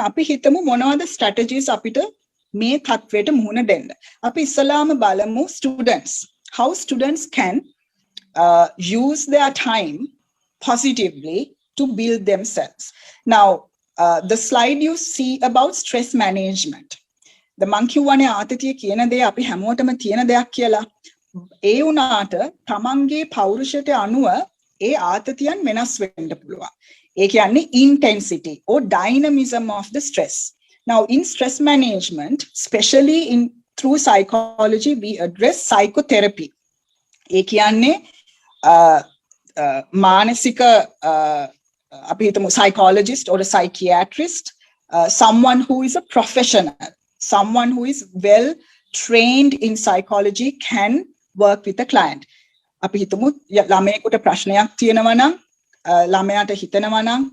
අපි හිතමු මොනවද strategies අපිට මේ තත්වයට මුහුණ දෙන්න. අපි ඉස්සලාම බලමු students. How students can use their time positively to build themselves. Now, the slide you see about stress management. The monkey one ආතතිය කියන දේ අපි හැමෝටම තියෙන දෙයක් කියලා. ඒ වුණාට තමන්ගේ පෞරුෂයට අනුව ඒ ආතතියන් වෙනස් වෙන්න පුළුවන්. ඒ කියන්නේ intensity or dynamism of the stress. Now, in stress management, especially through psychology, we address psychotherapy. ඒ කියන්නේ මානසික අපි හිතමු psychologist or a psychiatrist, someone who is a professional, someone who is well trained in psychology can work with the client. අපි හිතමු ළමයෙකුට ප්‍රශ්නයක් තියෙනවා නම් ළමයාට හිතනවා නම්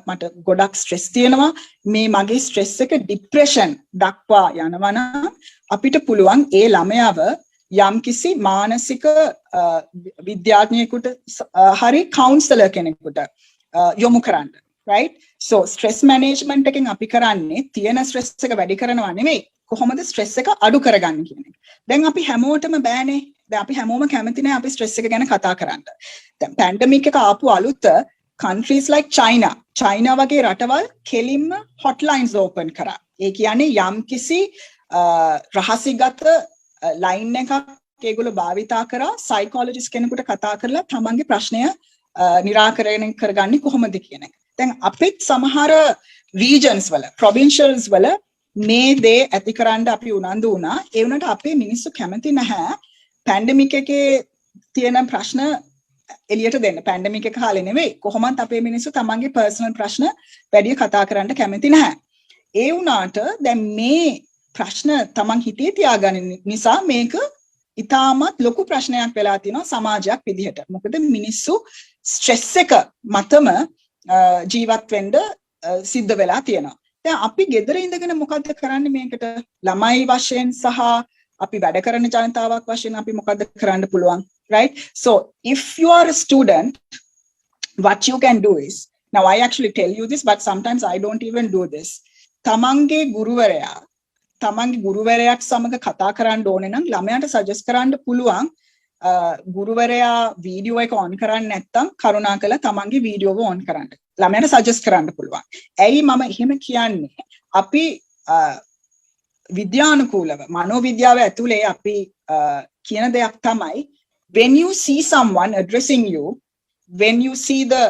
මට ගොඩක් ස්ට්‍රෙස් තියෙනවා, මේ මගේ ස්ට්‍රෙස් එක ડિප්‍රෙෂන් දක්වා යනවා නම් අපිට පුළුවන් ඒ ළමයාව යම්කිසි මානසික විද්‍යාඥයෙකුට හරි කවුන්සලර් කෙනෙකුට යොමු කරන්න. right? So stress management එකෙන් අපි කරන්නේ තියෙන ස්ට්‍රෙස් එක වැඩි කරනවා නෙමෙයි, කොහොමද ස්ට්‍රෙස් එක අඩු කරගන්නේ කියන එක. දැන් අපි හැමෝටම බෑනේ, දැන් අපි හැමෝම කැමති නැහැ අපි ස්ට්‍රෙස් එක ගැන කතා කරන්න. දැන් පැන්ඩමික් එක ආපු අලුත countries like China වගේ රටවල් කෙලින්ම hotlines open කරා. ඒ කියන්නේ යම්කිසි රහසිගත ලයින් එකක් ඒගොල්ලෝ භාවිතා කරා සයිකොලොජිස්ට් කෙනෙකුට කතා කරලා තමන්ගේ ප්‍රශ්නය निराकरण කරගන්නේ කොහොමද කියන එක. දැන් අපිත් සමහර regions වල provincials වල මේ දේ ඇතිකරන්න අපි උනන්දු වුණා. ඒ වුණාට අපේ මිනිස්සු කැමති නැහැ පැන්ඩමික් එකේ තියෙන ප්‍රශ්න එළියට දෙන්න. පැන්ඩමික් එක කාලේ නෙවෙයි, කොහොමත් අපේ මිනිස්සු තමන්ගේ personal ප්‍රශ්න වැඩි කතා කරන්න කැමති නැහැ. ඒ වුණාට දැන් මේ ප්‍රශ්න තමන් හිතේ තියාගන්න නිසා මේක ඉතාමත් ලොකු ප්‍රශ්නයක් වෙලා තියෙනවා සමාජයක් විදිහට. මොකද මිනිස්සු ස්ට්‍රෙස් එක මතම ජීවත් වෙන්න සිද්ධ වෙලා තියෙනවා. දැන් අපි ගෙදර ඉඳගෙන මොකද්ද කරන්නේ මේකට? ළමයි වශයෙන් සහ අපි වැඩ කරන ජනතාවක් වශයෙන් අපි මොකද්ද කරන්න පුළුවන්? Right? So if you are a student, what you can do is, now I actually tell you this, but sometimes I don't even do this. තමන්ගේ ගුරුවරයාත් සමග කතා කරන්න ඕනේ නම් ළමයාට සජෙස්ට් කරන්න පුළුවන් ගුරුවරයා වීඩියෝ එක ඔන් කරන්නේ නැත්නම් කරුණාකරලා තමන්ගේ වීඩියෝව ඔන් කරන්න. ළමයාට සජෙස්ට් කරන්න පුළුවන්. ඇයි මම එහෙම කියන්නේ? අපි විද්‍යානුකූලව මනෝවිද්‍යාව ඇතුලේ අපි කියන දෙයක් තමයි, when you see someone addressing you, when you see the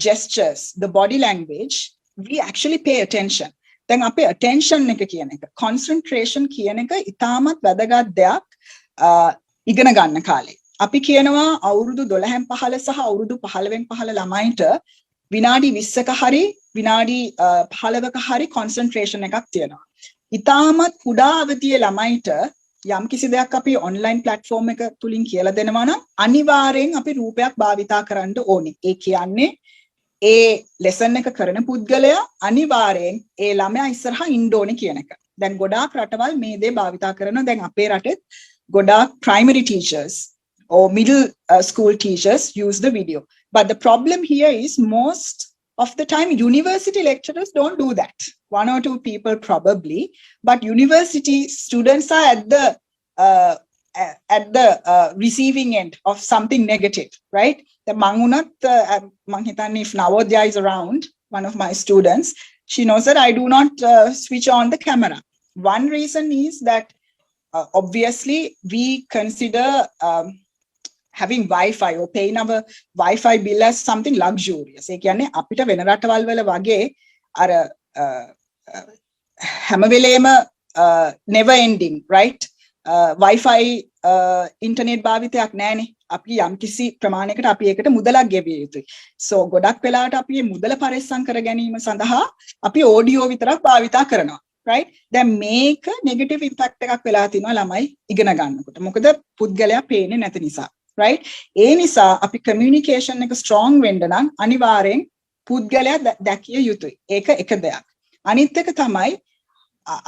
gestures, the body language, we actually pay attention. දැන් අපේ attention එක කියන එක, concentration කියන එක ඉතාමත් වැදගත් දෙයක් ඉගෙන ගන්න කාලේ. අපි කියනවා අවුරුදු 12න් 15 සහ අවුරුදු 15න් 15 ළමයින්ට විනාඩි 20ක හරි විනාඩි 15ක හරි concentration එකක් තියෙනවා. ඉතාමත් කුඩා අවදියේ ළමයින්ට යම් කිසි දෙයක් අපි online platform එක තුලින් කියලා දෙනවා නම් අනිවාර්යෙන් අපි රූපයක් භාවිතා කරන්න ඕනේ. ඒ කියන්නේ ඒ lesson එක කරන පුද්ගලයා අනිවාර්යෙන් ඒ ළමයා ඉස්සරහා ඉන්න ඕනේ කියන එක. දැන් ගොඩාක් රටවල් මේ දේ භාවිතා කරනවා. දැන් අපේ රටෙත් ගොඩාක් primary teachers or middle school teachers use the video. But the problem here is most of the time university lecturers don't do that. One or two people probably, but university students are at the receiving end of something negative, right? The Mangunat Manghitani, if Navodaya is around, one of my students, she knows that I do not switch on the camera. One reason is that obviously we consider having Wi-Fi or paying our Wi-Fi bill as something luxurious. ඒ කියන්නේ අපිට වෙන රටවල් වල වගේ අර හැම වෙලේම never ending, right? Wi-Fi internet භාවිතයක් නැහැනේ. අපි යම්කිසි ප්‍රමාණයකට අපි ඒකට මුදලක් ගෙවිය යුතුයි. So ගොඩක් වෙලාවට අපි මේ මුදල පරිස්සම් කර ගැනීම සඳහා අපි audio විතරක් භාවිතා කරනවා. right? දැන් මේක negative impact එකක් වෙලා තිනවා ළමයි ඉගෙන ගන්නකොට. මොකද පුද්ගලයා පේන්නේ නැති නිසා. right? ඒ නිසා අපි communication එක strong වෙන්න නම් අනිවාර්යෙන් පුද්ගලයා දැකිය යුතුයි. ඒක එක දෙයක්. අනිත් එක තමයි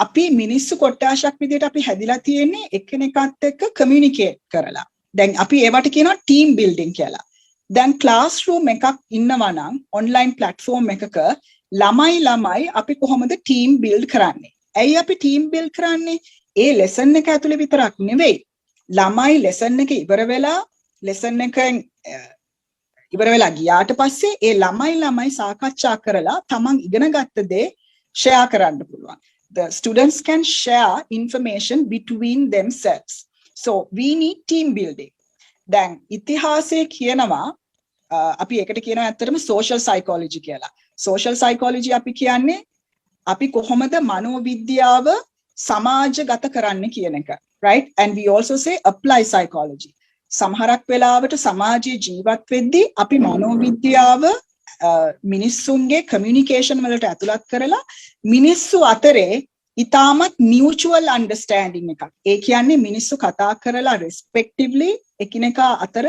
අපි මිනිස්සු කොට්ටාශයක් විදිහට අපි හැදිලා තියෙන්නේ එකිනෙකාත් එක්ක communicate කරලා. දැන් අපි ඒවට කියනවා team building කියලා. දැන් classroom එකක් ඉන්නවා නම් online platform එකක ළමයි අපි කොහොමද team build කරන්නේ? ඇයි අපි team build කරන්නේ? ඒ lesson එක ඇතුලේ විතරක් නෙවෙයි. ළමයි lesson එක ඉවර වෙලා lesson එකෙන් ඉවර වෙලා ගියාට පස්සේ ඒ ළමයි සාකච්ඡා කරලා තමන් ඉගෙන ගත්ත දේ share කරන්න පුළුවන්. The students can share information between themselves. So we need team building. දැන් ඉතිහාසයේ කියනවා අපි ඒකට කියනවා ඇත්තටම social psychology කියලා. Social psychology අපි කියන්නේ අපි කොහොමද මනෝවිද්‍යාව සමාජගත කරන්නේ කියන එක. Right? And we also say apply psychology. සමහරක් වෙලාවට සමාජයේ ජීවත් වෙද්දී අපි මනෝවිද්‍යාව මිනිස්සුන්ගේ කමියුනිකේෂන් වලට ඇතුළත් කරලා මිනිස්සු අතරේ ඊටමත් mutual understanding එකක්. ඒ කියන්නේ මිනිස්සු කතා කරලා respectively එකිනෙකා අතර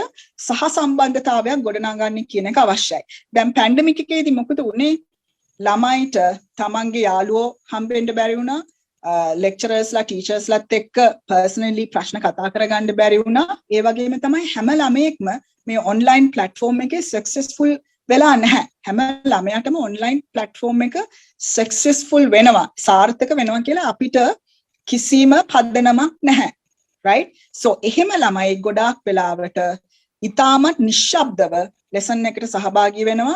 සහ සම්බන්ධතාවයක් ගොඩනගන්න කියන එක අවශ්‍යයි. දැන් පැන්ඩමික් එකේදී මොකද වුනේ? ළමයිට තමන්ගේ යාළුවෝ හම්බෙන්න බැරි වුණා. lecturers-ලා teachers-ලාත් එක්ක personally ප්‍රශ්න කතා කරගන්න බැරි වුණා. ඒ වගේම තමයි හැම ළමයෙක්ම මේ online platform එකේ successful වෙලා නැහැ. හැම ළමයාටම online platform එක successful වෙනවා, සාර්ථක වෙනවා කියලා අපිට කිසිම පදනමක් නැහැ. Right? So එහෙම ළමයි ගොඩාක් වෙලාවට ඊටමත් නිශ්ශබ්දව lesson එකට සහභාගී වෙනවා.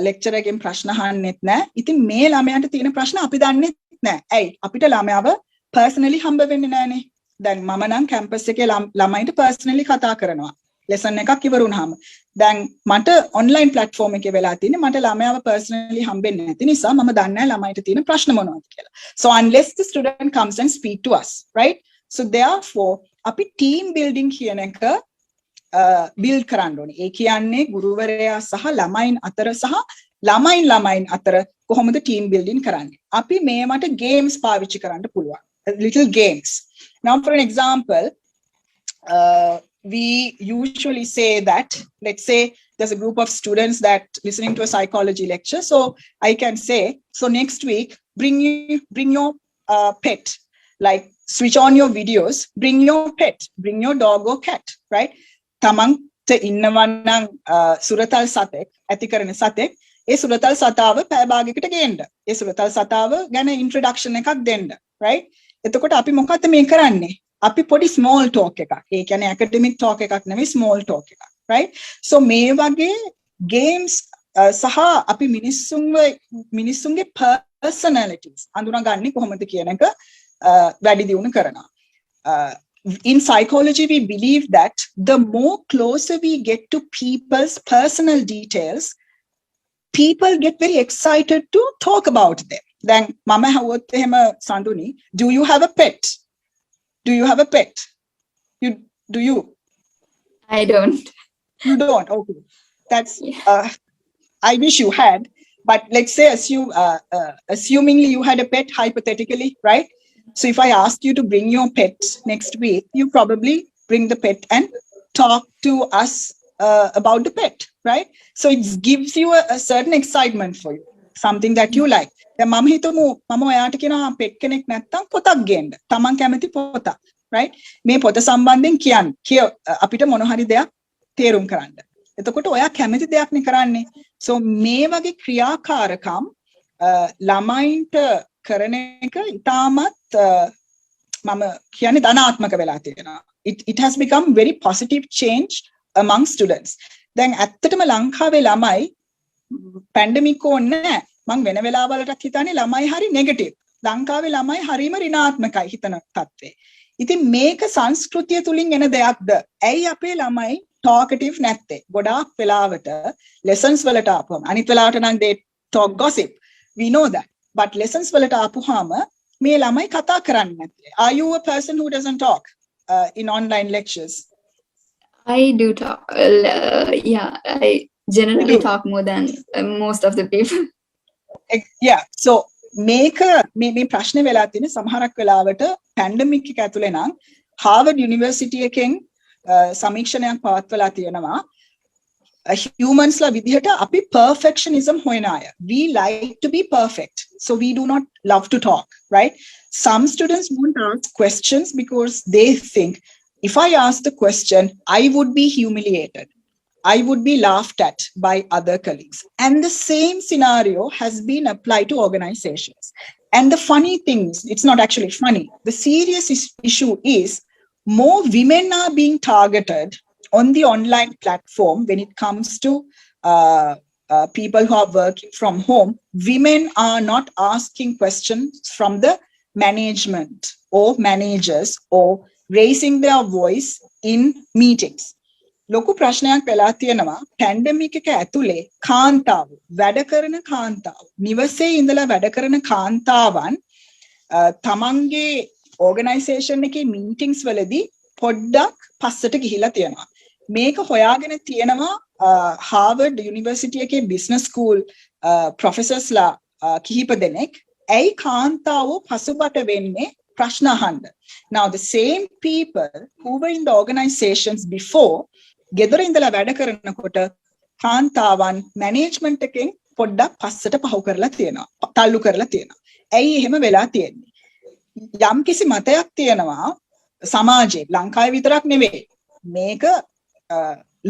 lecturer එකෙන් ප්‍රශ්න අහන්නෙත් නැහැ. ඉතින් මේ ළමයාට තියෙන ප්‍රශ්න අපි දන්නේ නෑ. ඇයි? අපිට ළමයාව personally හම්බ වෙන්නේ නෑනේ. දැන් මම නම් campus එකේ ළමයින්ට personally කතා කරනවා. lesson එකක් ඉවර වුණාම. දැන් මට online platform එකේ වෙලා තියෙන්නේ මට ළමයාව personally හම්බෙන්නේ නැති නිසා මම දන්නේ නැහැ ළමයිට තියෙන ප්‍රශ්න මොනවද කියලා. So unless the student comes and speak to us, right? So therefore අපි team building කියන එක build කරන්න ඕනේ. ඒ කියන්නේ ගුරුවරයා සහ ළමයින් අතර සහ ළමයින් අතර කොහොමද team building කරන්නේ? අපි මේවට games පාවිච්චි කරන්න පුළුවන්. Little games. Now for an example, we usually say that, let's say there's a group of students that listening to a psychology lecture. So I can say, so next week, bring your pet. Like switch on your videos, bring your pet, bring your dog or cat, right? Tamang te innawanang suratal satek, ඇති කරන සතෙක් ඒ සුරතල් සතාව පැය භාගයකට ගේන්න. ඒ සුරතල් සතාව ගැන introduction එකක් දෙන්න. right? එතකොට අපි මොකද්ද මේ කරන්නේ? අපි පොඩි small talk එකක්. ඒ කියන්නේ academic talk එකක් නෙවෙයි small talk එකක්. right? So මේ වගේ games සහ අපි මිනිස්සුන්ගේ personalities අඳුනගන්නේ කොහොමද කියන එක වැඩි දියුණු කරනවා. In psychology, we believe that the more closer we get to people's personal details, people get very excited to talk about them. Then, mama hawat ehema Sanduni, do you have a pet? Do you have a pet? Do you? I don't. You don't? Okay. That's, I wish you had, but let's say assumingly you had a pet hypothetically, right? So if I ask you to bring your pet next week, you probably bring the pet and talk to us about the pet, right? So it gives you a certain excitement for you, something that you like. දැන් මම හිතමු මම ඔයාට කියනවා pet කෙනෙක් නැත්තම් පොතක් ගේන්න. Taman කැමති පොතක්, right? මේ පොත සම්බන්ධයෙන් කියන්න. අපිට මොන හරි දෙයක් තේරුම් කරන්න. එතකොට ඔයා කැමති දෙයක් නේ කරන්නේ. So මේ වගේ ක්‍රියාකාරකම් ළමයින්ට කරන එක ඉතාමත් මම කියන්නේ ධනාත්මක වෙලා තියෙනවා. It has become very positive change among students. දැන් ඇත්තටම ලංකාවේ ළමයි පැන්ඩමික් ඕනේ මම වෙන වෙලාවලටත් හිතන්නේ ළමයි හරි නෙගටිව්. ලංකාවේ ළමයි හරිම ඍණාත්මකයි හිතන තත්ත්වේ. ඉතින් මේක සංස්කෘතිය තුලින් එන දෙයක්ද? ඇයි අපේ ළමයි talkative නැත්තේ? ගොඩාක් වෙලාවට lessons වලට ආපුවම අනිත් වෙලාවට නම් they talk gossip. We know that. But lessons වලට ආපුවාම මේ ළමයි කතා කරන්නේ නැත්තේ. Are you a person who doesn't talk in online lectures? I do talk. Yeah, I generally talk more than most of the people. Yeah. So මේක මේ ප්‍රශ්නේ වෙලා තියෙන සමහරක් වෙලාවට පැන්ඩමික් එක ඇතුලේ නම් Harvard University එකෙන් සමීක්ෂණයක් පවත්වලා තියෙනවා. Humans la vidhiyata api perfectionism hoina aya. We like to be perfect, so we do not love to talk, right? Some students won't ask questions because they think if I ask the question I would be humiliated. I would be laughed at by other colleagues. And the same scenario has been applied to organizations. And the funny thing is, it's not actually funny. The serious issue is more women are being targeted on the online platform when it comes to people who are working from home. Women are not asking questions from the management or managers or raising their voice in meetings. ලොකු ප්‍රශ්නයක් වෙලා තියෙනවා pandemic එක ඇතුලේ කාන්තාව වැඩ කරන කාන්තාව නිවසේ ඉඳලා වැඩ කරන කාන්තාවන් තමන්ගේ ඕගනයිසේෂන් එකේ මීටින්ග්ස් වලදී පොඩ්ඩක් පස්සට ගිහිලා තියෙනවා මේක හොයාගෙන තියෙනවා හාර්වර්ඩ් යුනිවර්සිටි එකේ බිස්නස් ස්කූල් ප්‍රොෆෙසර්ස්ලා කිහිප දෙනෙක් ඇයි කාන්තාවෝ පසුබට වෙන්නේ ප්‍රශ්න අහන්න now the same people who were in the organizations before ගෙදර ඉඳලා වැඩ කරනකොට කාන්තාවන් මැනේජ්මන්ට් එකෙන් පොඩ්ඩක් පස්සට පහු කරලා තියෙනවා තල්ලු කරලා තියෙනවා ඇයි එහෙම වෙලා තියෙන්නේ යම් කිසි මතයක් තියෙනවා සමාජයේ ලංකාවේ විතරක් නෙවෙයි මේක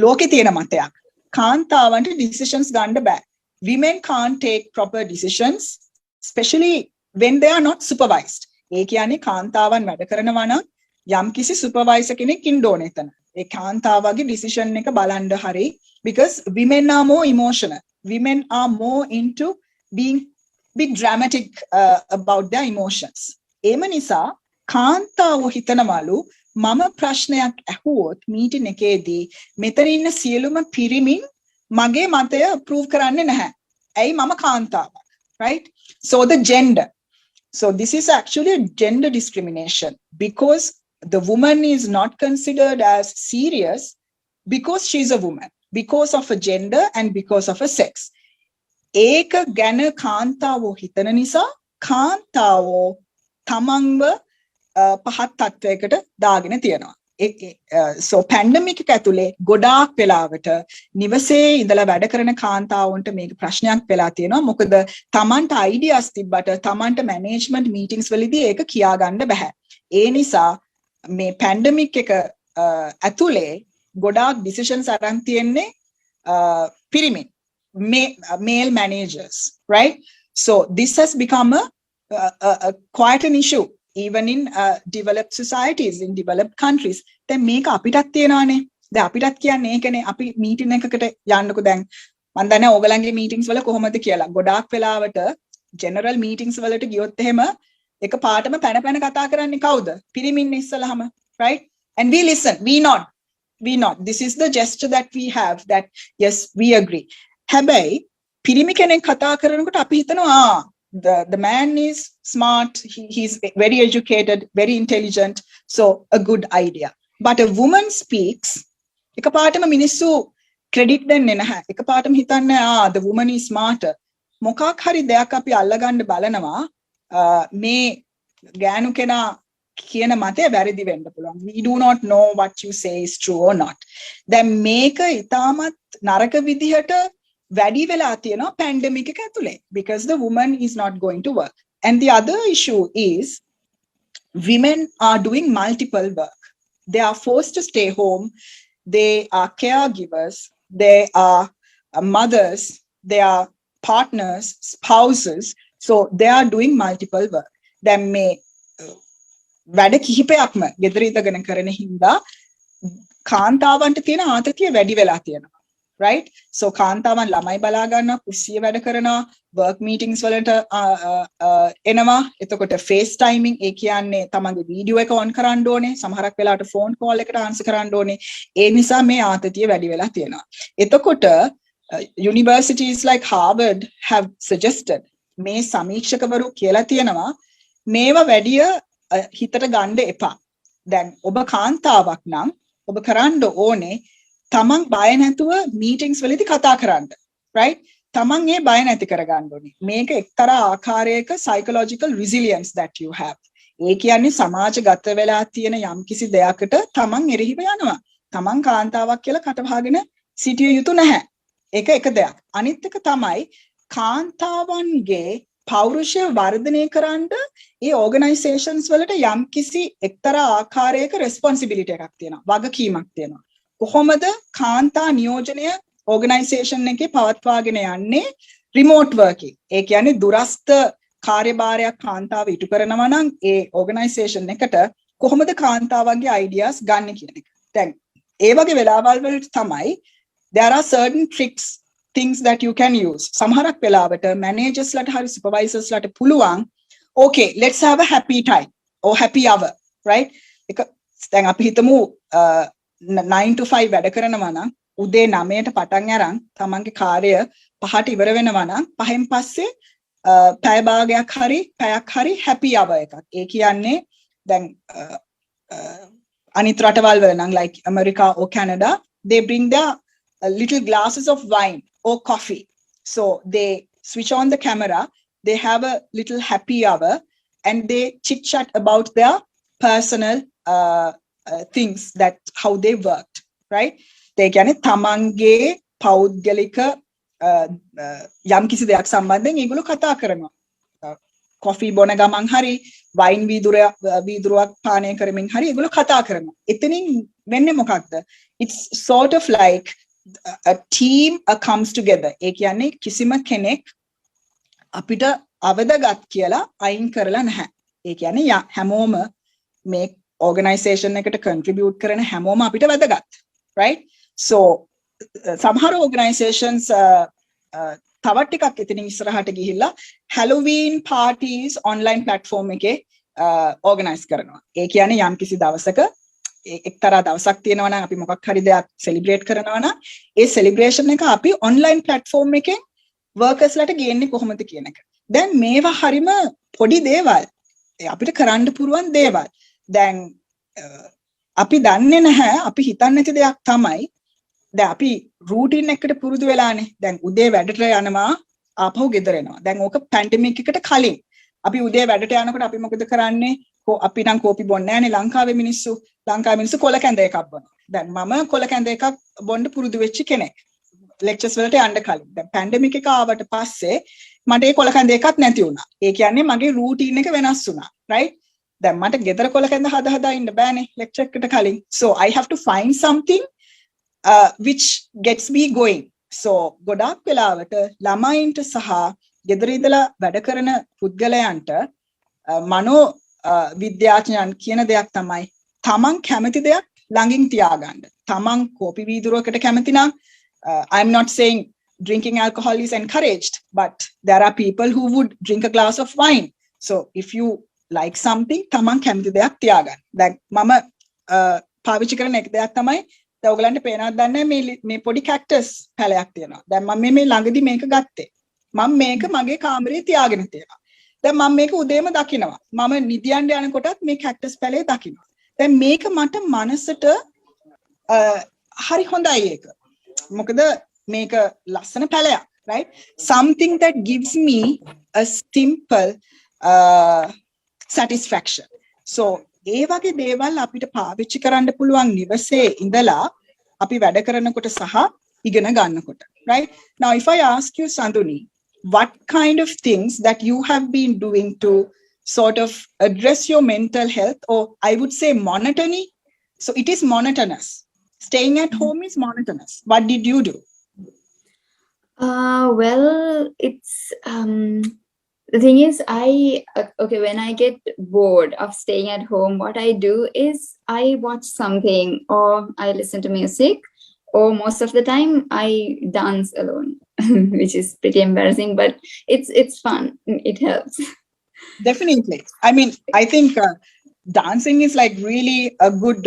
ලෝකේ තියෙන මතයක් කාන්තාවන්ට decisions ගන්න බෑ women can't take proper decisions especially when they are not supervised ඒ කියන්නේ කාන්තාවන් වැඩ කරනවා නම් යම් කිසි සුපර්වයිසර් කෙනෙක් ඉන්න ඕනේ එතන ඒ කාන්තාවගේ decision එක බලන්න හරි because women are more emotional women are more into being big dramatic about their emotions එම නිසා කාන්තාවෝ හිතනවලු මම ප්‍රශ්නයක් ඇහුවොත් මීටින් එකේදී මෙතන ඉන්න සියලුම පිරිමින් මගේ මතය ප්‍රූව් කරන්නේ නැහැ ඇයි මම කාන්තාවක් right so the gender so this is actually a gender discrimination because the woman is not considered as serious because she's a woman, because of a gender and because of a sex. Eka gana කාන්තාවෝ හිතන නිසා කාන්තාවෝ තමන්ව පහත් තත්වයකට දාගෙන තියෙනවා. So pandemic එක ඇතුලේ ගොඩාක් වෙලාවට නිවසේ ඉඳලා වැඩ කරන කාන්තාවන්ට මේක ප්‍රශ්නයක් වෙලා තියෙනවා. මොකද තමන්ට ideas තිබ්බට තමන්ට management meetings වලදී ඒක කියා ගන්න බෑ. ඒ නිසා මේ පැන්ඩමික් එක ඇතුලේ ගොඩාක් decisions අරන් තියෙන්නේ පිරිමින් male managers right so this has become a quite an issue even in developed societies in developed countries දැන් මේක අපිටත් තියෙනවානේ දැන් අපිටත් කියන්නේ ඒකනේ අපි මීටින් එකකට යන්නකෝ දැන් මම දන්නේ ඕගලන්ගේ මීටින්ග්ස් වල කොහොමද කියලා ගොඩාක් වෙලාවට general meetings වලට ගියොත් එහෙම එක පාටම පැන කතා කරන්නේ කවුද? පිරිමින් ඉස්සලහම right? And we listen, we nod. This is the gesture that we have that yes, we agree. හැබැයි පිරිමි කෙනෙක් කතා කරනකොට අපි හිතනවා the man is smart, he's very educated, very intelligent, so a good idea. But a woman speaks, එක පාටම මිනිස්සු credit දෙන්නේ නැහැ. එක පාටම හිතන්නේ the woman is smarter. මොකක් හරි දෙයක් අපි අල්ලගන්න බලනවා මේ ගෑනු කෙනා කියන මතය වැරදි වෙන්න පුළුවන්. We do not know what you say is true or not. දැන් මේක ඉතාමත් නරක විදිහට වැඩි වෙලා තියෙනවා පැන්ඩමික් එක ඇතුලේ because the woman is not going to work. And the other issue is women are doing multiple work. They are forced to stay home. They are caregivers. They are mothers. They are partners, spouses. So they are doing multiple work. දැන් මේ වැඩ කිහිපයක්ම ගෙදර ඉඳගෙන කරන හින්දා කාන්තාවන්ට තියෙන ආතතිය වැඩි වෙලා තියෙනවා right so කාන්තාවන් ළමයි බලා ගන්නවා කුස්සිය වැඩ කරනවා work meetings වලට එනවා එතකොට face timing ඒ කියන්නේ තමන්ගේ වීඩියෝ එක on කරන්න ඕනේ සමහරක් වෙලාවට phone call එකට answer කරන්න ඕනේ ඒ නිසා මේ ආතතිය වැඩි වෙලා තියෙනවා එතකොට universities like Harvard have suggested මේ සමීක්ෂකවරු කියලා තියෙනවා මේව වැඩිය හිතට ගන්න එපා. දැන් ඔබ කාන්තාවක් නම් ඔබ කරන්න ඕනේ තමන් බය නැතුව මීටින්ග්ස් වලදී කතා කරන්න. right? තමන් ඒ බය නැති කරගන්න ඕනේ. මේක එක්තරා ආකාරයක psychological resilience that you have. ඒ කියන්නේ සමාජගත වෙලා තියෙන යම්කිසි දෙයකට තමන් එරෙහිව යනවා. තමන් කාන්තාවක් කියලා කටවහගෙන සිටිය යුතු නැහැ. ඒක එක දෙයක්. අනිත් එක තමයි කාන්තාවන්ගේ පෞරුෂය වර්ධනය කරන්න ඒ ඕගනයිසේෂන්ස් වලට යම්කිසි එක්තරා ආකාරයක රෙස්පොන්සිබිලිටි එකක් තියෙනවා වගකීමක් තියෙනවා කොහොමද කාන්තා නියෝජනය ඕගනයිසේෂන් එකේ පවත්වාගෙන යන්නේ රිමෝට් වර්කින්. ඒ කියන්නේ දුරස්ත කාර්යභාරයක් කාන්තාව ඉටු කරනවා නම් ඒ ඕගනයිසේෂන් එකට කොහොමද කාන්තාවන්ගේ අයිඩියාස් ගන්න කියන එක. දැන් ඒ වගේ වෙලාවල් වලට තමයි there are certain tricks things that you can use. සමහරක් වෙලාවට managers ලට හරි supervisors ලට පුළුවන් okay let's have a happy time or happy hour, right? එක දැන් අපි හිතමු 9 to 5 වැඩ කරනවා නම් උදේ 9ට පටන් අරන් තමන්ගේ කාර්යය 5ට ඉවර වෙනවා නම් 5න් පස්සේ පැය භාගයක් හරි පැයක් හරි happy hour එකක්. ඒ කියන්නේ දැන් අනිත් රටවල් වල නම් like America or Canada they bring their little glasses of wine or coffee. So they switch on the camera, they have a little happy hour and they chit chat about their personal things that how they worked, right? They කියන්නේ තමන්ගේ පෞද්ගලික යම් කිසි දෙයක් සම්බන්ධයෙන් ඒගොල්ලෝ කතා කරනවා. කොෆි බොන ගමන් හරි වයින් වීදුරුවක් පානය කරමින් හරි ඒගොල්ලෝ කතා කරනවා. එතනින් වෙන්නේ මොකක්ද? It's sort of like a team comes together. ඒ කියන්නේ කිසිම කෙනෙක් අපිට අවදගත් කියලා අයින් කරලා නැහැ. ඒ කියන්නේ හැමෝම මේ organization එකට contribute කරන හැමෝම අපිට වැදගත්. Right? So සමහර organizations තවත් ටිකක් එතනින් ඉස්සරහට ගිහිල්ලා Halloween parties online platform එකේ organize කරනවා. ඒ කියන්නේ යම් කිසි දවසක එක්තරා දවසක් තියෙනවා නම් අපි මොකක් හරි දෙයක් celebrate කරනවා නම් ඒ celebration එක අපි online platform එකෙන් workers ලට ගේන්නේ කොහොමද කියන එක. දැන් මේවා හරිම පොඩි දේවල්. අපිට කරන්න පුරුවන් දේවල්. දැන් අපි දන්නේ නැහැ අපි හිතන්නේ නැති දෙයක් තමයි දැන් අපි රූටින් එකකට පුරුදු වෙලානේ. දැන් උදේ වැඩට යනවා ආපහු ගෙදර එනවා. දැන් ඕක පැන්ඩමික් එකට කලින් අපි උදේ වැඩට යනකොට අපි මොකද කරන්නේ? අපි නම් කෝපි බොන්නේ නැහැනේ ලංකාවේ මිනිස්සු. ලංකාවේ මිනිස්සු කොල කැඳ එකක් බොනවා. දැන් මම කොල කැඳ එකක් බොන්න පුරුදු වෙච්ච කෙනෙක්. ලෙක්චර්ස් වලට යන්න කලින්. දැන් පැන්ඩමික් එක ආවට පස්සේ මට ඒ කොල කැඳ එකක් නැති වුණා. ඒ කියන්නේ මගේ රූටින් එක වෙනස් වුණා. right? දැන් මට ගෙදර කොල කැඳ හදා ඉන්න බෑනේ ලෙක්චර් එකට කලින්. So I have to find something which gets me going. So ගොඩාක් වෙලාවට ළමයින්ට සහ ගෙදර ඉඳලා වැඩ කරන පුද්ගලයන්ට මනෝ විද්‍යාඥයන් කියන දෙයක් තමයි තමන් කැමති දෙයක් ළඟින් තියාගන්න. තමන් කෝපි වීදුරුවකට කැමති නම් I'm not saying drinking alcohol is encouraged, but there are people who would drink a glass of wine. So if you like something තමන් කැමති දෙයක් තියාගන්න. දැන් මම පාවිච්චි කරන එක දෙයක් තමයි දැන් ඔයගලන්ට පේනවද දන්නේ මේ පොඩි කැක්ටස් පැලයක් තියෙනවා. දැන් මම මේ ළඟදී මේක ගත්තේ. මම මේක මගේ කාමරේ තියාගෙන තියෙනවා. දැන් මම මේක උදේම දකිනවා. මම නිදියන්න යනකොටත් මේ කැක්ටස් පැලේ දකිනවා. දැන් මේක මට මනසට හරි හොඳයි ඒක. මොකද මේක ලස්සන පැලයක්, right? Something that gives me a simple satisfaction. So ඒ වගේ දේවල් අපිට පාවිච්චි කරන්න පුළුවන් නිවසේ ඉඳලා අපි වැඩ කරනකොට සහ ඉගෙන ගන්නකොට, right? Now if I ask you Sanduni, what kind of things that you have been doing to sort of address your mental health, or I would say monotony? So it is monotonous. Staying at home is monotonous. What did you do? Well, it's the thing is, when I get bored of staying at home, what I do is I watch something or I listen to music, or most of the time I dance alone, which is pretty embarrassing, but it's fun. It helps. Definitely. I mean, I think dancing is like really a good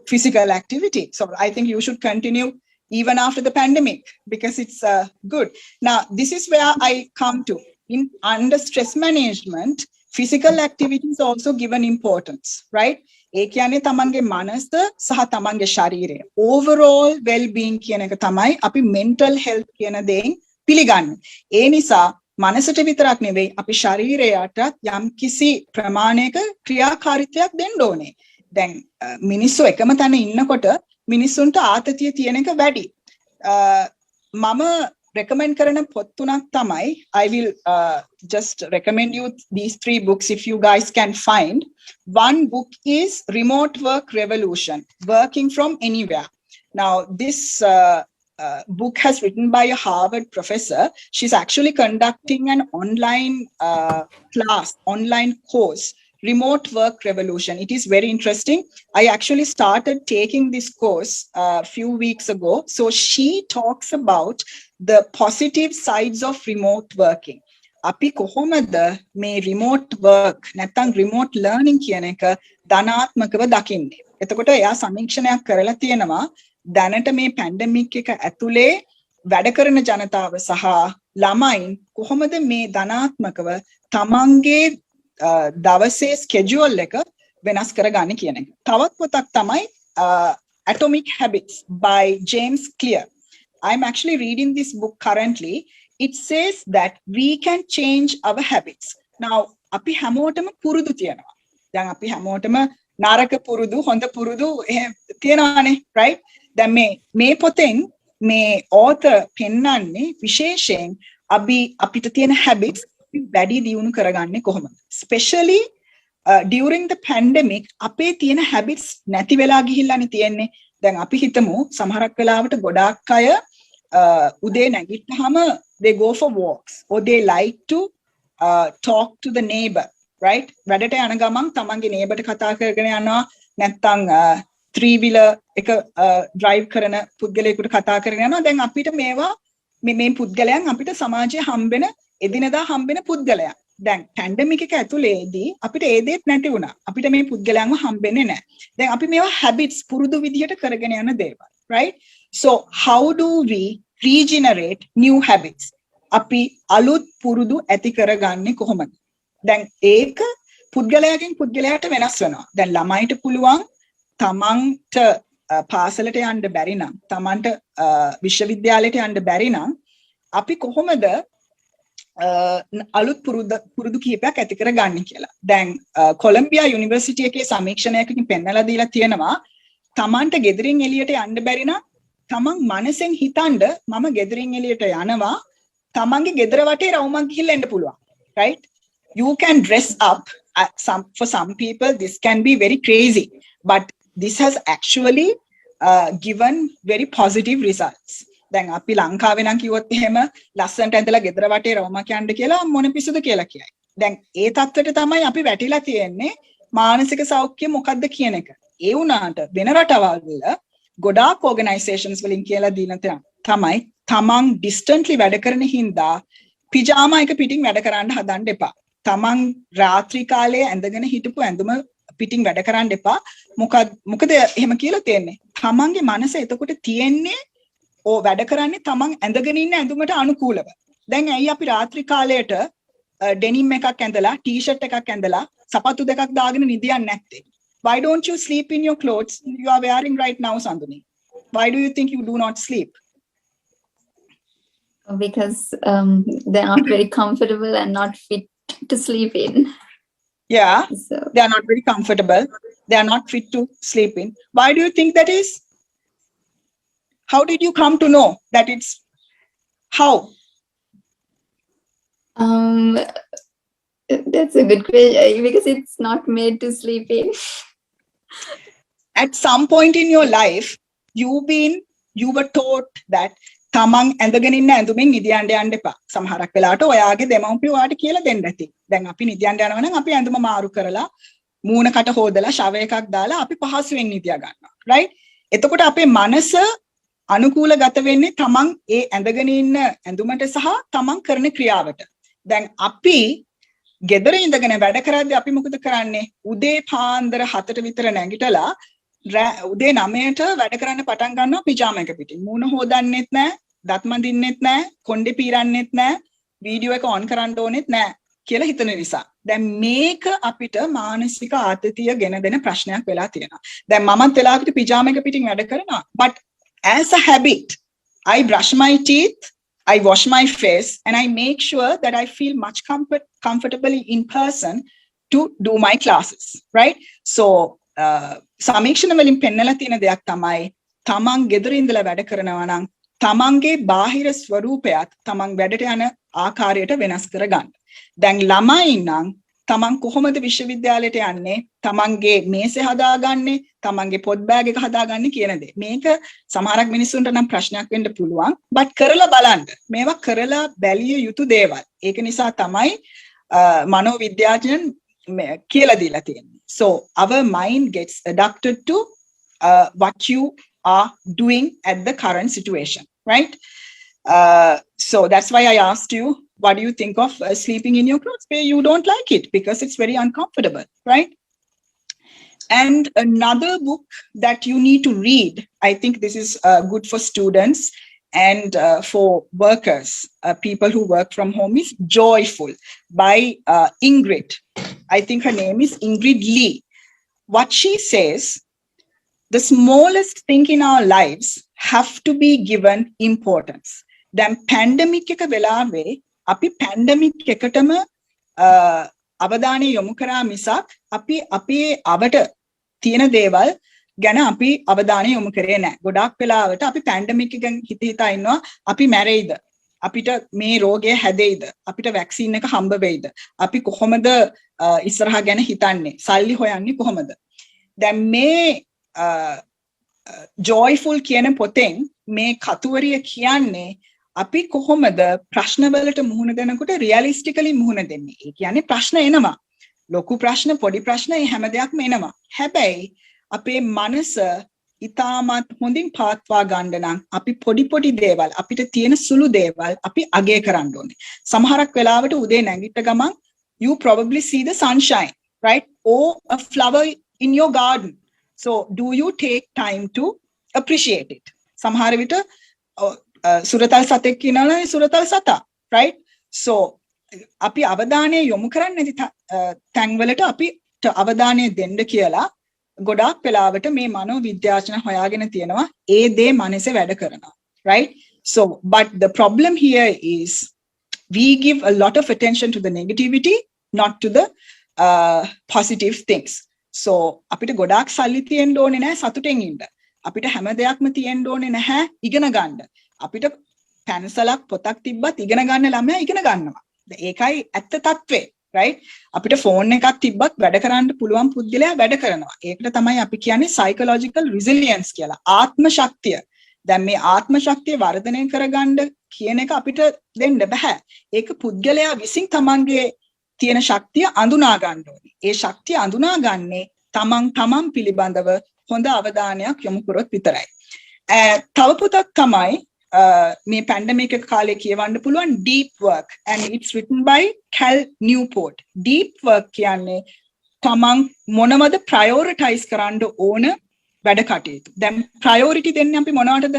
physical activity. So I think you should continue even after the pandemic because it's good. Now, this is where I come to. Under stress management, physical activity is also given importance, right? ඒ කියන්නේ තමන්ගේ මනස සහ තමන්ගේ ශරීරය overall well-being කියන එක තමයි අපි mental health කියන දෙයින් පිළිගන්නේ. ඒ නිසා මනසට විතරක් නෙවෙයි අපි ශරීරයට යම් කිසි ප්‍රමාණයක ක්‍රියාකාරීත්වයක් දෙන්න ඕනේ. දැන් මිනිස්සු එකම තැන ඉන්නකොට මිනිස්සුන්ට ආතතිය තියෙන එක වැඩි. මම recommend කරන පොත් තුනක් තමයි I will just recommend you these 3 books if you guys can find. One book is Remote Work Revolution, Working from Anywhere. Now, this book has written by a Harvard professor. She's actually conducting an online class, online course, Remote Work Revolution. It is very interesting. I actually started taking this course a few weeks ago. So she talks about the positive sides of remote working. අපි කොහොමද මේ remote work නැත්නම් remote learning කියන එක ධනාත්මකව දකින්නේ. එතකොට එයා සමීක්ෂණයක් කරලා තියෙනවා දැනට මේ පැන්ඩමික් එක ඇතුලේ වැඩ කරන ජනතාව සහ ළමයින් කොහොමද මේ ධනාත්මකව තමන්ගේ දවසේ ස්කෙඩියුල් එක වෙනස් කරගන්නේ කියන එක. තවත් පොතක් තමයි Atomic Habits by James Clear. I'm actually reading this book currently. It says that we can change our habits. Now, අපි හැමෝටම පුරුදු තියෙනවා. දැන් අපි හැමෝටම නරක පුරුදු, හොඳ පුරුදු තියෙනවානේ, right? දැන් මේ පොතෙන් මේ author පෙන්නන්නේ විශේෂයෙන් අපිට තියෙන habits වැඩි දියුණු කරගන්නේ කොහොමද? Especially during the pandemic අපේ තියෙන habits නැති වෙලා ගිහිල්ලානේ තියෙන්නේ. දැන් අපි හිතමු සමහරක් වෙලාවට ගොඩාක් අය උදේ නැගිට්ටාම they go for walks or they like to talk to the neighbor, right? වැඩට යන ගමන් තමන්ගේ neighborට කතා කරගෙන යනවා නැත්නම් three wheeler එක drive කරන පුද්ගලයෙකුට කතා කරගෙන යනවා. දැන් අපිට මේවා මේ පුද්ගලයන් අපිට සමාජයේ හම්බෙන එදිනදා හම්බෙන පුද්ගලයන්. දැන් පැන්ඩමික් එක ඇතුලේදී අපිට ඒ දේත් නැති වුණා. අපිට මේ පුද්ගලයන්ව හම්බෙන්නේ නැහැ. දැන් අපි මේවා habits පුරුදු විදියට කරගෙන යන දේවල්, right? So how do we regenerate new habits? අපි අලුත් පුරුදු ඇති කරගන්නේ කොහොමද? දැන් ඒක පුද්ගලයාගෙන් පුද්ගලයාට වෙනස් වෙනවා. දැන් ළමයිට පුළුවන් තමන්ට පාසලට යන්න බැරි නම්, තමන්ට විශ්වවිද්‍යාලයට යන්න බැරි නම් අපි කොහොමද අලුත් පුරුදු කීපයක් ඇති කරගන්නේ කියලා. දැන් කොලම්බියා යුනිවර්සිටි එකේ සමීක්ෂණයකින් පෙන්නලා දීලා තියෙනවා තමන්ට ගෙදරින් එළියට යන්න බැරි නම් තමන් මනසෙන් හිතනද මම ගෙදරින් එළියට යනවා, තමන්ගේ ගෙදර වටේ රවුමක් ගිහිල්ලා එන්න පුළුවන්, right? You can dress up. For some people this can be very crazy, but this has actually given very positive results. දැන් අපි ලංකාවේ නම් කිව්වොත් එහෙම ලස්සනට ඇඳලා ගෙදර වටේ රවුමක් යන්න කියලා මොන පිස්සුද කියලා කියයි. දැන් ඒ තත්ත්වයට තමයි අපි වැටිලා තියෙන්නේ මානසික සෞඛ්‍ය මොකක්ද කියන එක. ඒ වුණාට වෙන රටවල් වල ගොඩාක් organizations වලින් කියලා දීලා තමයි තමන් distantly වැඩ කරන හින්දා පිජාමා එක පිටින් වැඩ කරන්න හදන්න එපා. තමන් රාත්‍රී කාලයේ ඇඳගෙන හිටපු ඇඳුම පිටින් වැඩ කරන්න එපා. මොකද එහෙම කියලා තියෙන්නේ. තමන්ගේ මනස එතකොට තියෙන්නේ වැඩ කරන්නේ තමන් ඇඳගෙන ඉන්න ඇඳුමට අනුකූලව. දැන් ඇයි අපි රාත්‍රී කාලයට ඩෙනිම් එකක් ඇඳලා ටී-ෂර්ට් එකක් ඇඳලා සපත්තු දෙකක් දාගෙන නිදියන්නේ නැත්තේ? Why don't you sleep in your clothes you are wearing right now, Sanduni? Why do you think you do not sleep? Because they're not very comfortable and not fit to sleep in. Yeah, So they are not very comfortable. They are not fit to sleep in. Why do you think that is? How did you come to know that it's how? That's a good question because it's not made to sleep in. At some point in your life, you were taught that තමන් ඇඳගෙන ඉන්න ඇඳුමින් නිදියන්න යන්න එපා. සමහරක් වෙලාවට ඔයාගේ දෙමව්පියෝ ඔයාට කියලා දෙන්න ඇති. දැන් අපි නිදියන්න යනවා නම් අපි ඇඳුම මාරු කරලා මූණකට හොදලා ෂව එකක් දාලා අපි පහසුවෙන් නිදියා ගන්නවා. right? එතකොට අපේ මනස අනුකූලගත වෙන්නේ තමන් ඒ ඇඳගෙන ඉන්න ඇඳුමට සහ තමන් කරන ක්‍රියාවට. දැන් අපි ගෙදර ඉඳගෙන වැඩ කරද්දී අපි මොකද කරන්නේ? උදේ පාන්දර 7ට විතර නැගිටලා උදේ 9ට වැඩ කරන්න පටන් ගන්නවා පිජාමා එක පිටින්. මූණ හොදන්නෙත් නැහැ, දත් මදින්නෙත් නැහැ, කොණ්ඩේ පීරන්නෙත් නැහැ, වීඩියෝ එක ඔන් කරන්න ඕනෙත් නැහැ කියලා හිතන නිසා. දැන් මේක අපිට මානසික ආතතිය ගෙන දෙන ප්‍රශ්නයක් වෙලා තියෙනවා. දැන් මමත් වෙලාවකට පිජාමා එක පිටින් වැඩ කරනවා. But as a habit, I brush my teeth, I wash my face, and I make sure that I feel much comfortably in person to do my classes, right? So සමීක්ෂණ වලින් පෙන්නලා තියෙන දෙයක් තමයි තමන් ගෙදර ඉඳලා වැඩ කරනවා නම් තමන්ගේ බාහිර ස්වරූපයත් තමන් වැඩට යන ආකාරයට වෙනස් කරගන්න. දැන් ළමයි නම් තමන් කොහොමද විශ්වවිද්‍යාලයට යන්නේ, තමන්ගේ මේසෙ හදාගන්නේ, තමන්ගේ පොත් බෑග් එක හදාගන්නේ කියන දේ. මේක සමහරක් මිනිස්සුන්ට නම් ප්‍රශ්නයක් වෙන්න පුළුවන්. බට් කරලා බලන්න. මේවා කරලා බැලිය යුතු දේවල්. ඒක නිසා තමයි මනෝවිද්‍යාඥයන් කියලා දීලා තියෙන්නේ. So our mind gets adapted to what you are doing at the current situation, right? So that's why I asked you, what do you think of sleeping in your clothes where you don't like it because it's very uncomfortable, right? And another book that you need to read, I think this is good for students and for workers, people who work from home, is Joyful by Ingrid. I think her name is Ingrid Lee. What she says, the smallest thing in our lives have to be given importance. Then pandemic එක වෙලාවේ අපි pandemic එකටම අවධානය යොමු කරා මිසක් අපි අපේ අවට තියෙන දේවල් ගැන අපි අවධානය යොමු කරේ නැහැ. ගොඩාක් වෙලාවට අපි pandemic එකෙන් හිතා ඉන්නවා අපි මැරෙයිද, අපිට මේ රෝගය හැදෙයිද, අපිට වැක්සින් එක හම්බ වෙයිද, අපි කොහොමද ඉස්සරහා ගැන හිතන්නේ, සල්ලි හොයන්නේ කොහොමද. දැන් මේ Joyful කියන පොතෙන් මේ කතුවරිය කියන්නේ අපි කොහොමද ප්‍රශ්නවලට මුහුණ දෙනකොට රියලිස්ටිකලි මුහුණ දෙන්නේ. ඒ කියන්නේ ප්‍රශ්න එනවා. ලොකු ප්‍රශ්න, පොඩි ප්‍රශ්න, මේ හැම දෙයක්ම එනවා. හැබැයි අපේ මනස ඉතාමත් හොඳින් පාත්වා ගන්න නම් අපි පොඩි දේවල්, අපිට තියෙන සුළු දේවල් අපි අගය කරන්න ඕනේ. සමහරක් වෙලාවට උදේ නැගිට ගමන් you probably see the sunshine, right? Or a flower in your garden. So do you take time to appreciate it? සමහර විට සුරතල් සතෙක් කියනවනේ සුරතල් සතා, right? So අපි අවධානය යොමු කරන්නේ නැති තැන්වලට අපිට අවධානය දෙන්න කියලා ගොඩාක් වෙලාවට මේ මනෝවිද්‍යාඥයන් හොයාගෙන තියෙනවා ඒ දේ මනසේ වැඩ කරනවා, right? So but the problem here is we give a lot of attention to the negativity, not to the positive things. So අපිට ගොඩාක් සල්ලි තියෙන්න ඕනේ නැහැ සතුටෙන් ඉන්න. අපිට හැම දෙයක්ම තියෙන්න ඕනේ නැහැ ඉගෙන ගන්න. අපිට පැන්සලක් පොතක් තිබ්බත් ඉගෙන ගන්න ළමයා ඉගෙන ගන්නවා. ඒකයි ඇත්ත తත්වේ, right? අපිට ෆෝන් එකක් තිබ්බත් වැඩ කරන්න පුළුවන් පුද්ගලයා වැඩ කරනවා. ඒකට තමයි අපි කියන්නේ psychological resilience කියලා. ආත්ම ශක්තිය. දැන් මේ ආත්ම ශක්තිය වර්ධනය කරගන්න කියන එක අපිට දෙන්න බෑ. ඒක පුද්ගලයා විසින් තමන්ගේ තියෙන ශක්තිය අඳුනා ගන්න ඕනේ. ඒ ශක්තිය අඳුනාගන්නේ තමන් පිළිබඳව හොඳ අවධානයක් යොමු කරොත් විතරයි. තව පොතක් තමයි මේ පැන්ඩමික් එක කාලේ කියවන්න පුළුවන් Deep Work, and it's written by Cal Newport. Deep Work කියන්නේ තමන් මොනවද prioritize කරන්න ඕන වැඩ කටයුතු. දැන් priority දෙන්නේ අපි මොනවටද?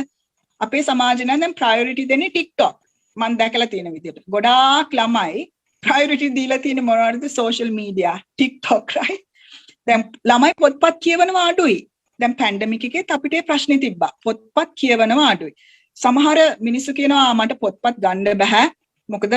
අපේ සමාජය නම් දැන් priority දෙන්නේ TikTok. මම දැකලා තියෙන විදිහට. ගොඩාක් ළමයි priority දීලා තියෙන මොනවටද? social media, TikTok, right? දැන් ළමයි පොත්පත් කියවනවා අඩුයි. දැන් පැන්ඩමික් එකේත් අපිට ප්‍රශ්නේ තිබ්බා. පොත්පත් කියවනවා අඩුයි. සමහර මිනිස්සු කියනවා මට පොත්පත් ගන්න බෑ. මොකද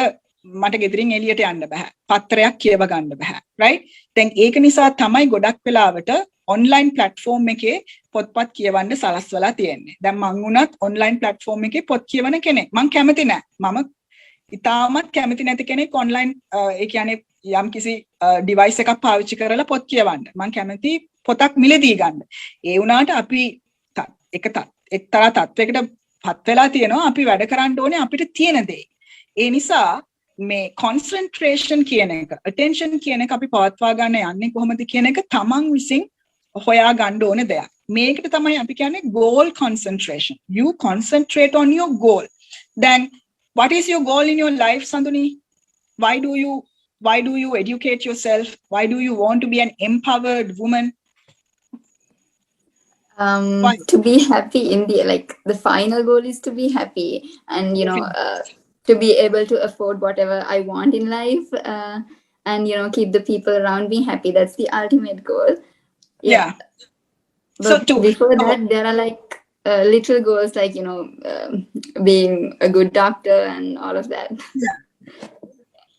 මට ගෙදරින් එළියට යන්න බෑ. පත්‍රයක් කියව ගන්න බෑ. right? දැන් ඒක නිසා තමයි ගොඩක් වෙලාවට online platform එකේ පොත්පත් කියවන්න සලස්වලා තියෙන්නේ. දැන් මං වුණත් online platform එකේ පොත් කියවන කෙනෙක්. මං කැමති නෑ. මම ඉතාමත් කැමති නැති කෙනෙක් online ඒ කියන්නේ යම් කිසි device එකක් පාවිච්චි කරලා පොත් කියවන්න. මං කැමති පොතක් මිලදී ගන්න. ඒ වුණාට අපි එක්තරා තත්වයකට පත් වෙලා තියෙනවා අපි වැඩ කරන්න ඕනේ අපිට තියෙන දේ. ඒ නිසා මේ concentration කියන එක, attention කියන එක අපි පවත්වා ගන්න යන්නේ කොහොමද කියන එක තමන් විසින් හොයා ගන්න ඕනේ දෙයක්. මේකට තමයි අපි කියන්නේ goal concentration. You concentrate on your goal. Then what is your goal in your life, Sanduni? Why do you educate yourself? Why do you want to be an empowered woman? To be happy in the final goal is to be happy, and to be able to afford whatever I want in life, and keep the people around me happy. That's the ultimate goal. Yeah. But before that, there are little goals like being a good doctor and all of that. Yeah.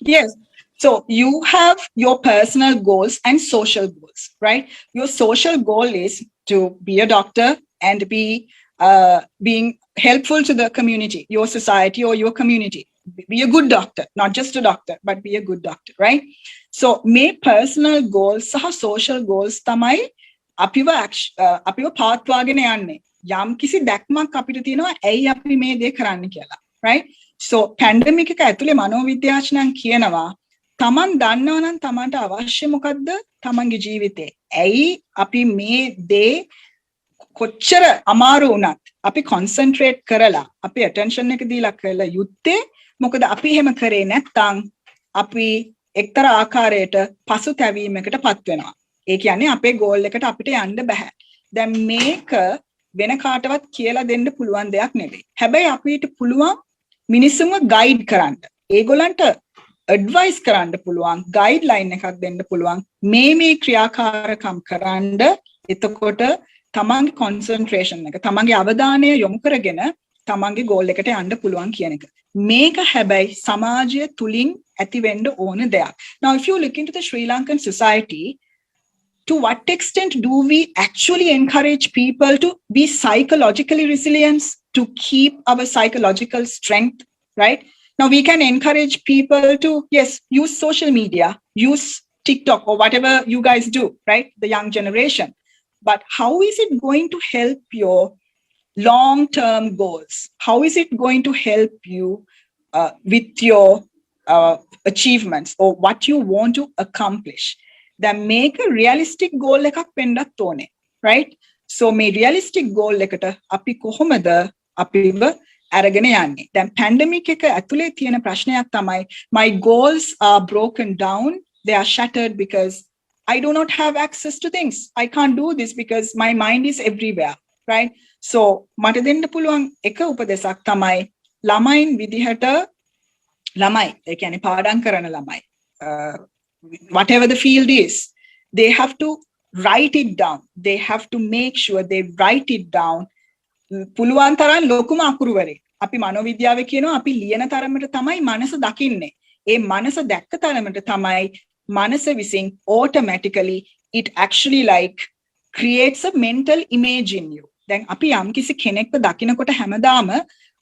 Yes. So you have your personal goals and social goals, right? Your social goal is to be a doctor and being helpful to the community, your society or your community. Be a good doctor, not just a doctor, but be a good doctor, right? So මේ personal goals සහ social goals තමයි අපිව පවත්වාගෙන යන්නේ. යම් කිසි දැක්මක් අපිට තියෙනවා ඇයි අපි මේ දේ කරන්න කියලා. Right? So pandemic එක ඇතුලේ මනෝවිද්‍යාඥයන් කියනවා තමන් දන්නවා නම් තමන්ට අවශ්‍ය මොකද්ද තමන්ගේ ජීවිතේ. ඇයි අපි මේ දේ කොච්චර අමාරු වුණත් අපි concentrate කරලා අපි attention එක දීලා කරලා යුත්තේ මොකද අපි එහෙම කරේ නැත්නම් අපි එක්තරා ආකාරයකට පසුතැවීමකටපත් වෙනවා. ඒ කියන්නේ අපේ goal එකට අපිට යන්න බෑ. දැන් මේක වෙන කාටවත් කියලා දෙන්න පුළුවන් දෙයක් නෙවෙයි. හැබැයි අපිට පුළුවන් මිනිස්සුන්ව guide කරන්න. ඒගොල්ලන්ට advice කරන්න පුළුවන්, guideline එකක් දෙන්න පුළුවන්. මේ ක්‍රියාකාරකම් කරන්න එතකොට තමන්ගේ concentration එක, තමන්ගේ අවධානය යොමු කරගෙන තමන්ගේ goal එකට යන්න පුළුවන් කියන එක. මේක හැබැයි සමාජය තුලින් ඇති වෙන්න ඕන දෙයක්. Now if you look into the Sri Lankan society, to what extent do we actually encourage people to be psychologically resilient, to keep our psychological strength, right? Now we can encourage people to, yes, use social media, use TikTok or whatever you guys do, right? The young generation. But how is it going to help your long-term goals? How is it going to help you with your achievements or what you want to accomplish? Then make a realistic goal එකක් වෙන්නත් ඕනේ, right? So මේ realistic goal එකට අපි කොහොමද අපිව අරගෙන යන්නේ? දැන් pandemic එක ඇතුලේ තියෙන ප්‍රශ්නයක් තමයි my goals are broken down, they are shattered because I do not have access to things. I can't do this because my mind is everywhere, right? So මට දෙන්න පුළුවන් එක උපදේශයක් තමයි ළමයින් විදිහට ළමයි ඒ කියන්නේ පාඩම් කරන ළමයි whatever the field is, they have to write it down. They have to make sure they write it down. පුළුවන් තරම් ලොකුම අකුරුවරේ. අපි මනෝවිද්‍යාවේ කියනවා අපි ලියන තරමට තමයි මනස දකින්නේ. ඒ මනස දැක්ක තරමට තමයි මනස විසින් automatically it actually like creates a mental image in you. දැන් අපි යම් කිසි කෙනෙක්ව දකිනකොට හැමදාම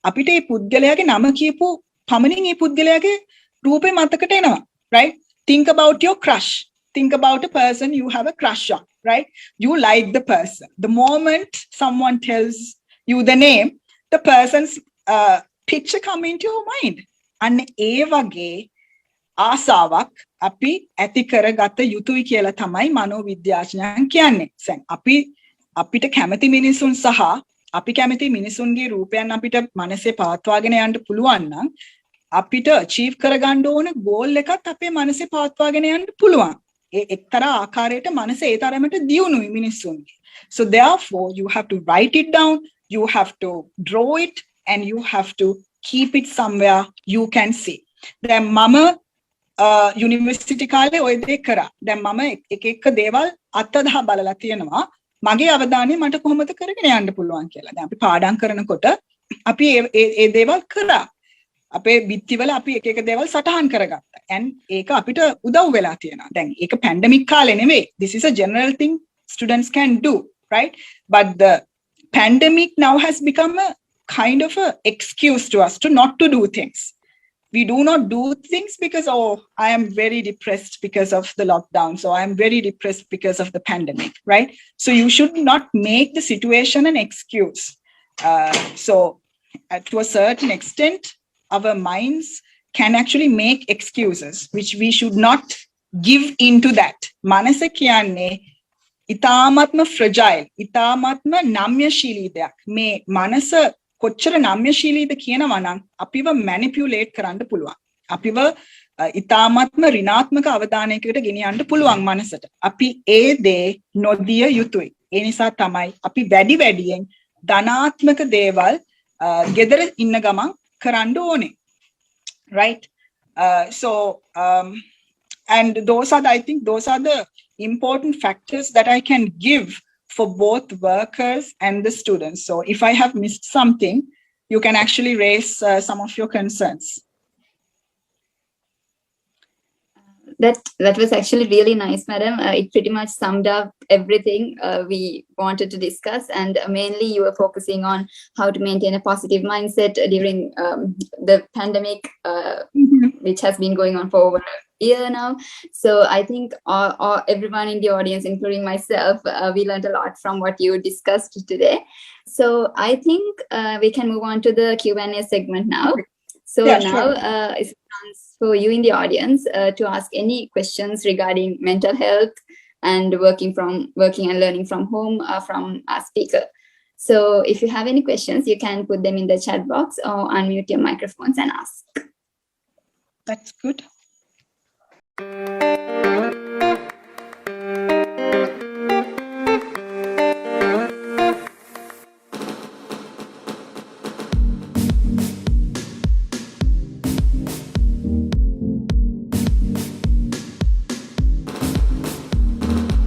අපිට මේ පුද්ගලයාගේ නම කියපු පමණින් මේ පුද්ගලයාගේ රූපේ මතකට එනවා, right? Think about your crush. Think about a person you have a crush on, right? You like the person. The moment someone tells you the name, the person's picture come into your mind. And ඒ වගේ ආසාවක් අපි ඇති කරගත යුතුයි කියලා තමයි මනෝවිද්‍යාඥයන් කියන්නේ. දැන් අපිට කැමති මිනිසුන් සහ අපි කැමති මිනිසුන්ගේ රූපයන් අපිට මනසේ පවත්වාගෙන යන්න පුළුවන් නම් අපිට achieve කරගන්න ඕන goal එකත් අපේ මනසේ පවත්වාගෙන යන්න පුළුවන්. ඒ එක්තරා ආකාරයකට මනස ඒ තරමට දියුණුයි මිනිස්සුන්ගේ. So therefore you have to write it down, you have to draw it, and you have to keep it somewhere you can see. දැන් මම යුනිවර්සිටි කාලේ ওই දේ කරා. දැන් මම එක දේවල් අත්දැක බලලා තියෙනවා. මගේ අවධානය මට කොහොමද කරගෙන යන්න පුළුවන් කියලා. දැන් අපි පාඩම් කරනකොට අපි ඒ දේවල් කරා. අපේ බිත්තිවල අපි එක දේවල් සටහන් කරගත්තා. and ඒක අපිට උදව් වෙලා තියෙනවා. දැන් ඒක pandemic කාලේ නෙවෙයි. This is a general thing students can do, right? But the pandemic now has become a kind of a excuse to us to not to do things. We do not do things because, oh, I am very depressed because of the lockdown. So I am very depressed because of the pandemic, right? So you should not make the situation an excuse. So to a certain extent, our minds can actually make excuses, which we should not give into that. Manasa kiyanne itamatma fragile, itamatma namyashili deyak. Me manasa කොච්චර නම්‍යශීලීද කියනවා නම් අපිව manipulate කරන්න පුළුවන්. අපිව ඊ타ත්ම ඍණාත්මක අවධානයකට ගෙනියන්න පුළුවන් මනසට. අපි ඒ දේ නොදිය යුතුයි. ඒ නිසා තමයි අපි වැඩියෙන් ධනාත්මක දේවල් gedara ඉන්න ගමන් කරන්න ඕනේ. Right? And I think those are the important factors that I can give for both workers and the students. So if I have missed something, you can actually raise some of your concerns. That was actually really nice, madam. It pretty much summed up everything we wanted to discuss, and mainly you were focusing on how to maintain a positive mindset during the pandemic, which has been going on for over year now. So I think everyone in the audience, including myself, we learned a lot from what you discussed today. So I think we can move on to the Q&A segment now. So Yeah, now sure. it's a chance for you in the audience to ask any questions regarding mental health and working and learning from home from our speaker. So if you have any questions, you can put them in the chat box or unmute your microphones and ask. That's good.